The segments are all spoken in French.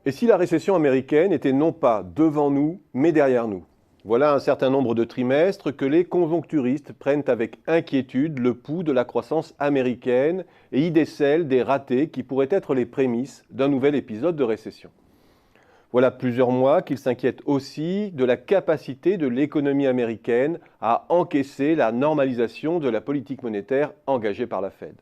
Et si la récession américaine était non pas devant nous, mais derrière nous? Voilà un certain nombre de trimestres que les conjoncturistes prennent avec inquiétude le pouls de la croissance américaine et y décèlent des ratés qui pourraient être les prémices d'un nouvel épisode de récession. Voilà plusieurs mois qu'ils s'inquiètent aussi de la capacité de l'économie américaine à encaisser la normalisation de la politique monétaire engagée par la Fed.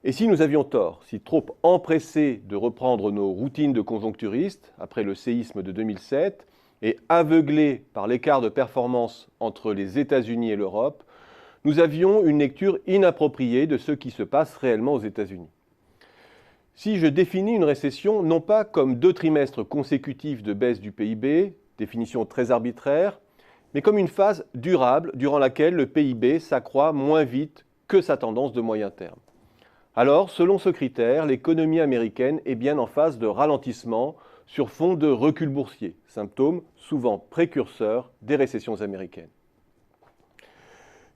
Et si nous avions tort, si trop empressés de reprendre nos routines de conjoncturistes après le séisme de 2007 et aveuglés par l'écart de performance entre les États-Unis et l'Europe, nous avions une lecture inappropriée de ce qui se passe réellement aux États-Unis. Si je définis une récession non pas comme 2 trimestres consécutifs de baisse du PIB, définition très arbitraire, mais comme une phase durable durant laquelle le PIB s'accroît moins vite que sa tendance de moyen terme. Alors, selon ce critère, l'économie américaine est bien en phase de ralentissement sur fond de recul boursier, symptôme souvent précurseur des récessions américaines.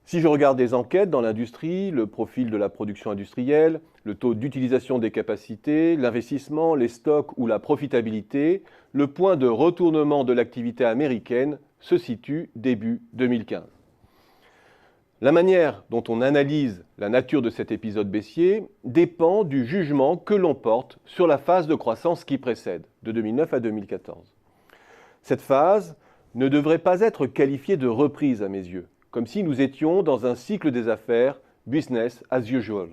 Si je regarde des enquêtes dans l'industrie, le profil de la production industrielle, le taux d'utilisation des capacités, l'investissement, les stocks ou la profitabilité, le point de retournement de l'activité américaine se situe début 2015. La manière dont on analyse la nature de cet épisode baissier dépend du jugement que l'on porte sur la phase de croissance qui précède, de 2009 à 2014. Cette phase ne devrait pas être qualifiée de reprise à mes yeux, comme si nous étions dans un cycle des affaires business as usual.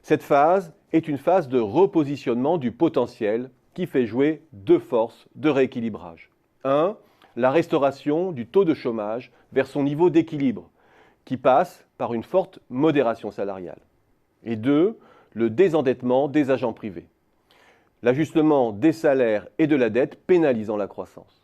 Cette phase est une phase de repositionnement du potentiel qui fait jouer 2 forces de rééquilibrage. 1. La restauration du taux de chômage vers son niveau d'équilibre, qui passe par une forte modération salariale. Et 2. Le désendettement des agents privés. L'ajustement des salaires et de la dette pénalisant la croissance.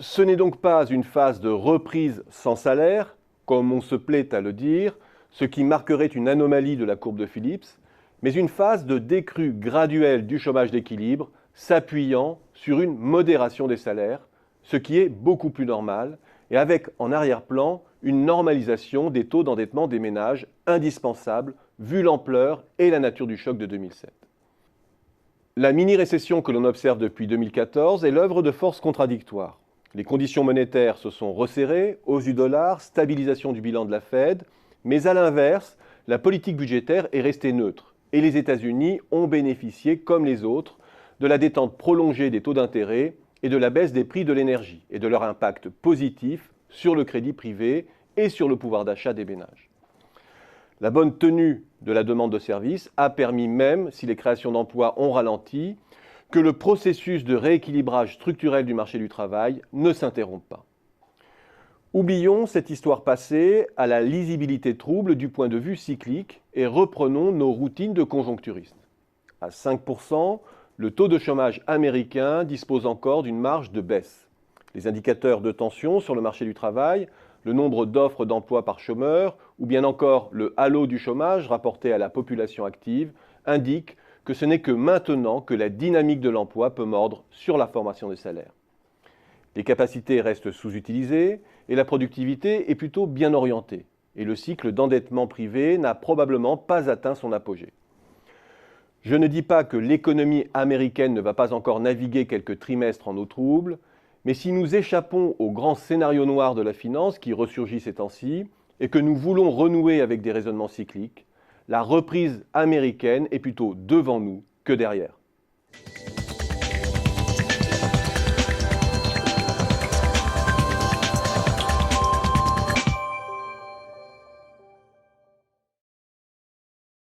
Ce n'est donc pas une phase de reprise sans salaire, comme on se plaît à le dire, ce qui marquerait une anomalie de la courbe de Phillips, mais une phase de décrue graduelle du chômage d'équilibre s'appuyant sur une modération des salaires, ce qui est beaucoup plus normal, et avec en arrière-plan une normalisation des taux d'endettement des ménages indispensable vu l'ampleur et la nature du choc de 2007. La mini-récession que l'on observe depuis 2014 est l'œuvre de forces contradictoires. Les conditions monétaires se sont resserrées, hausse du dollar, stabilisation du bilan de la Fed, mais à l'inverse, la politique budgétaire est restée neutre et les États-Unis ont bénéficié, comme les autres, de la détente prolongée des taux d'intérêt et de la baisse des prix de l'énergie et de leur impact positif sur le crédit privé et sur le pouvoir d'achat des ménages. La bonne tenue de la demande de services a permis, même si les créations d'emplois ont ralenti, que le processus de rééquilibrage structurel du marché du travail ne s'interrompe pas. Oublions cette histoire passée à la lisibilité trouble du point de vue cyclique et reprenons nos routines de conjoncturistes. À 5%, le taux de chômage américain dispose encore d'une marge de baisse. Les indicateurs de tension sur le marché du travail, le nombre d'offres d'emploi par chômeur ou bien encore le halo du chômage rapporté à la population active indiquent que ce n'est que maintenant que la dynamique de l'emploi peut mordre sur la formation des salaires. Les capacités restent sous-utilisées et la productivité est plutôt bien orientée. Et le cycle d'endettement privé n'a probablement pas atteint son apogée. Je ne dis pas que l'économie américaine ne va pas encore naviguer quelques trimestres en eau trouble, mais si nous échappons au grand scénario noir de la finance qui ressurgit ces temps-ci et que nous voulons renouer avec des raisonnements cycliques, la reprise américaine est plutôt devant nous que derrière.